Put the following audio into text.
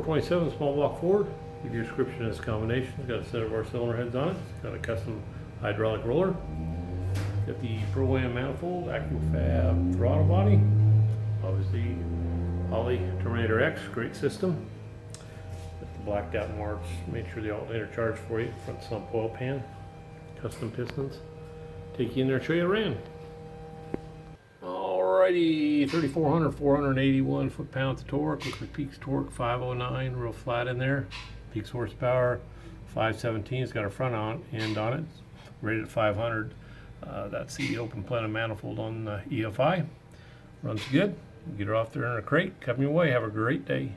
427 small block Ford. Give you a description of this combination. It's got a set of our cylinder heads on it. It's got a custom hydraulic roller. Got the Pro-Am manifold, Accufab throttle body. Obviously, Holley Terminator X, great system. Got the blacked out marks. Made sure the alternator charged for you. Front sump oil pan. Custom pistons. Take you in there and show you around. Alrighty, 3,400, 481 foot-pounds of torque. Looks like peaks torque 509, real flat in there. Peaks horsepower 517. It's got a front end on it. Rated at 500. That's the open plenum manifold on the EFI. Runs good. Get her off there in a crate. Come your way. Have a great day.